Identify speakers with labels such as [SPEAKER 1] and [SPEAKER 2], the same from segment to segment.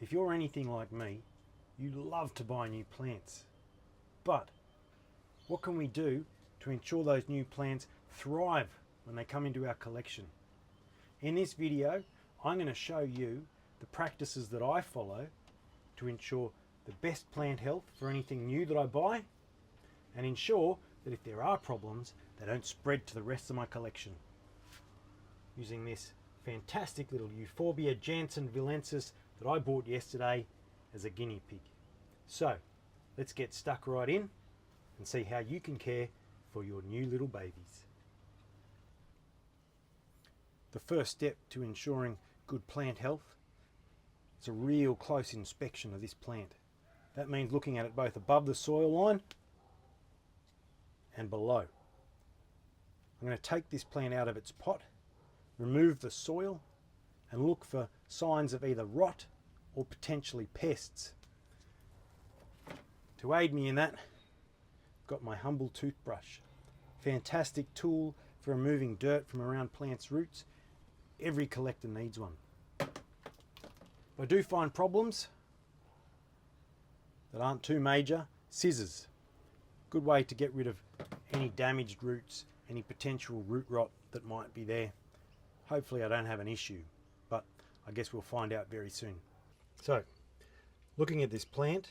[SPEAKER 1] If you're anything like me, you love to buy new plants. But what can we do to ensure those new plants thrive when they come into our collection? In this video, I'm going to show you the practices that I follow to ensure the best plant health for anything new that I buy, and ensure that if there are problems, they don't spread to the rest of my collection. Using this fantastic little Euphorbia jansenvillensis that I bought yesterday as a guinea pig. So let's get stuck right in and see how you can care for your new little babies. The first step to ensuring good plant health is a real close inspection of this plant. That means looking at it both above the soil line and below. I'm going to take this plant out of its pot, remove the soil, and look for signs of either rot or potentially pests. To aid me in that, I've got my humble toothbrush. Fantastic tool for removing dirt from around plants' roots. Every collector needs one. If I do find problems that aren't too major, scissors. Good way to get rid of any damaged roots, any potential root rot that might be there. Hopefully I don't have an issue, but I guess we'll find out very soon. So, looking at this plant,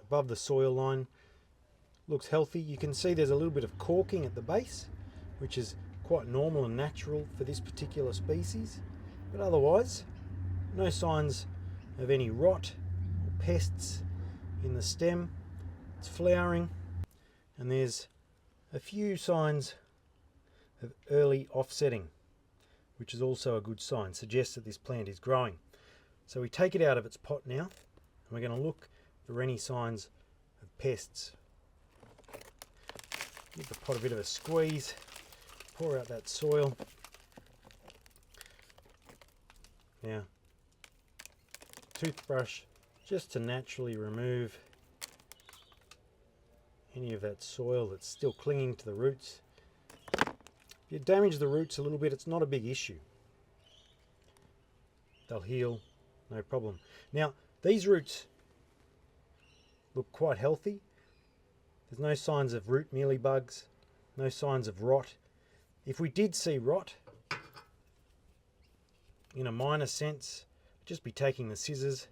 [SPEAKER 1] above the soil line, looks healthy. You can see there's a little bit of corking at the base, which is quite normal and natural for this particular species, but otherwise no signs of any rot or pests in the stem. It's flowering, and there's a few signs of early offsetting, which is also a good sign, suggests that this plant is growing. So we take it out of its pot now, and we're going to look for any signs of pests. Give the pot a bit of a squeeze, pour out that soil. Now, toothbrush just to naturally remove any of that soil that's still clinging to the roots. If you damage the roots a little bit, it's not a big issue. They'll heal, no problem. Now, these roots look quite healthy. There's no signs of root mealybugs, no signs of rot. If we did see rot, in a minor sense, just be taking the scissors,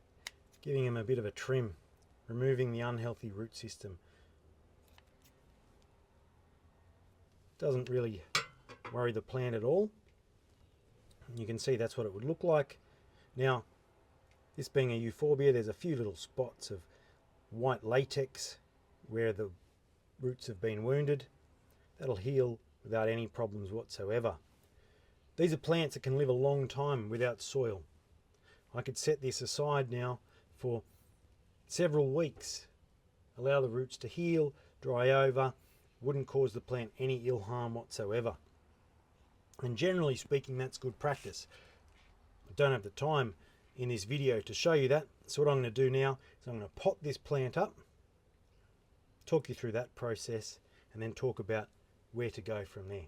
[SPEAKER 1] giving them a bit of a trim, removing the unhealthy root system. Doesn't really worry the plant at all. You can see that's what it would look like. Now, this being a Euphorbia, there's a few little spots of white latex where the roots have been wounded. That'll heal without any problems whatsoever. These are plants that can live a long time without soil. I could set this aside now for several weeks, allow the roots to heal, dry over, wouldn't cause the plant any ill harm whatsoever. And generally speaking, that's good practice. I don't have the time in this video to show you that, so what I'm going to do now is I'm going to pot this plant up, talk you through that process, and then talk about where to go from there.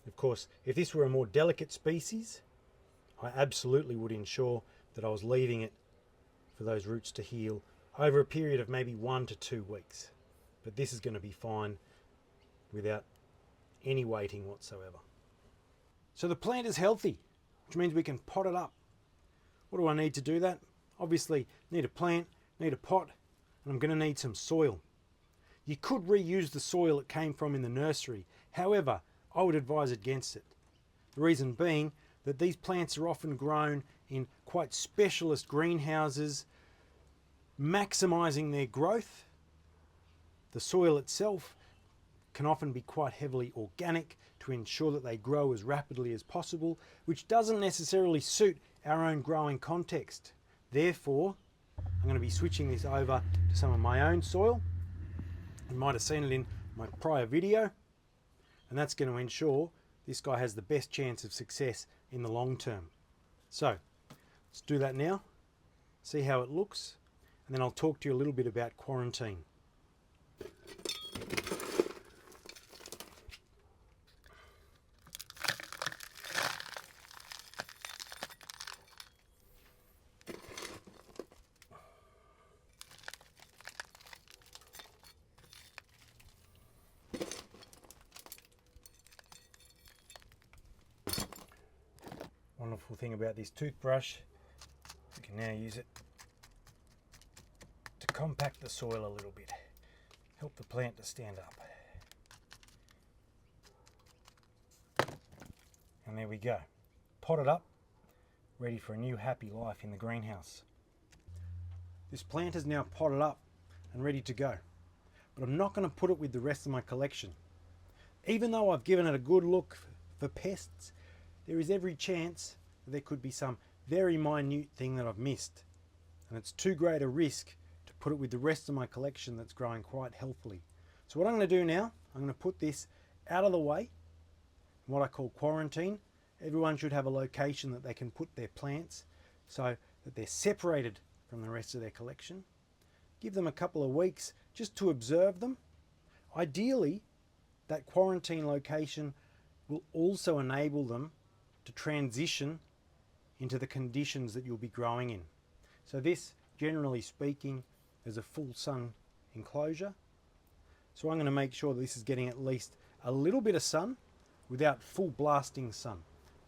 [SPEAKER 1] Of course, if this were a more delicate species, I absolutely would ensure that I was leaving it for those roots to heal over a period of maybe 1 to 2 weeks. But this is going to be fine without any waiting whatsoever. So the plant is healthy, which means we can pot it up. What do I need to do that? Obviously, need a plant, need a pot, and I'm going to need some soil. You could reuse the soil it came from in the nursery. However, I would advise against it. The reason being that these plants are often grown in quite specialist greenhouses, maximizing their growth. The soil itself can often be quite heavily organic to ensure that they grow as rapidly as possible, which doesn't necessarily suit our own growing context. Therefore, I'm going to be switching this over to some of my own soil. You might have seen it in my prior video, and that's going to ensure this guy has the best chance of success in the long term. So let's do that now, see how it looks, and then I'll talk to you a little bit about quarantine. Wonderful thing about this toothbrush, we can now use it to compact the soil a little bit, help the plant to stand up. And there we go, potted up, ready for a new happy life in the greenhouse. This plant is now potted up and ready to go, but I'm not going to put it with the rest of my collection. Even though I've given it a good look for pests, there is every chance that there could be some very minute thing that I've missed, and it's too great a risk to put it with the rest of my collection that's growing quite healthily. So what I'm going to do now, I'm going to put this out of the way, what I call quarantine. Everyone should have a location that they can put their plants so that they're separated from the rest of their collection. Give them a couple of weeks just to observe them. Ideally, that quarantine location will also enable them to transition into the conditions that you'll be growing in. So this, generally speaking, is a full sun enclosure. So I'm going to make sure that this is getting at least a little bit of sun without full blasting sun,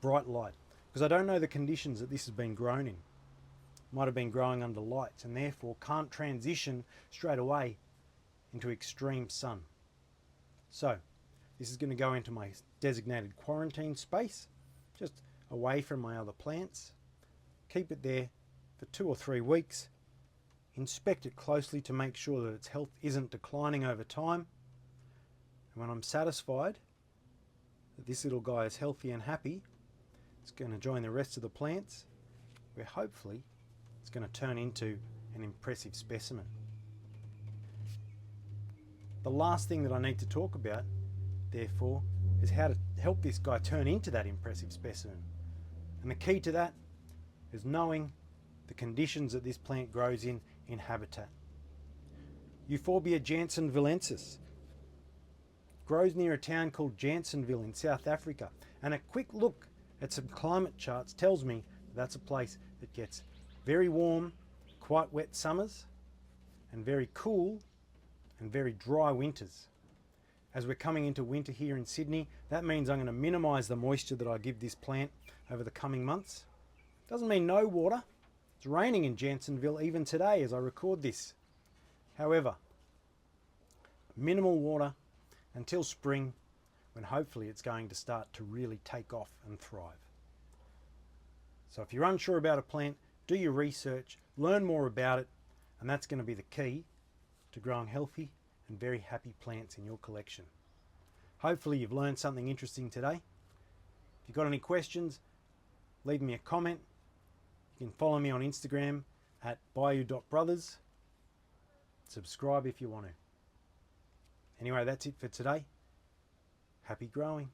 [SPEAKER 1] bright light, because I don't know the conditions that this has been grown in. Might have been growing under lights and therefore can't transition straight away into extreme sun. So this is going to go into my designated quarantine space, just away from my other plants. Keep it there for 2 or 3 weeks. Inspect it closely to make sure that its health isn't declining over time. And when I'm satisfied that this little guy is healthy and happy, it's going to join the rest of the plants, where hopefully it's going to turn into an impressive specimen. The last thing that I need to talk about, therefore, is how to help this guy turn into that impressive specimen. And the key to that is knowing the conditions that this plant grows in habitat. Euphorbia jansenvillensis grows near a town called Jansonville in South Africa, and a quick look at some climate charts tells me that's a place that gets very warm, quite wet summers, and very cool and very dry winters. As we're coming into winter here in Sydney, that means I'm going to minimise the moisture that I give this plant over the coming months. Doesn't mean no water. It's raining in Jansonville even today as I record this. However, minimal water until spring, when hopefully it's going to start to really take off and thrive. So if you're unsure about a plant, do your research, learn more about it, and that's going to be the key to growing healthy and very happy plants in your collection. Hopefully you've learned something interesting today. If you've got any questions, leave me a comment. You can follow me on Instagram at bayou.brothers. Subscribe if you want to. Anyway, that's it for today. Happy growing.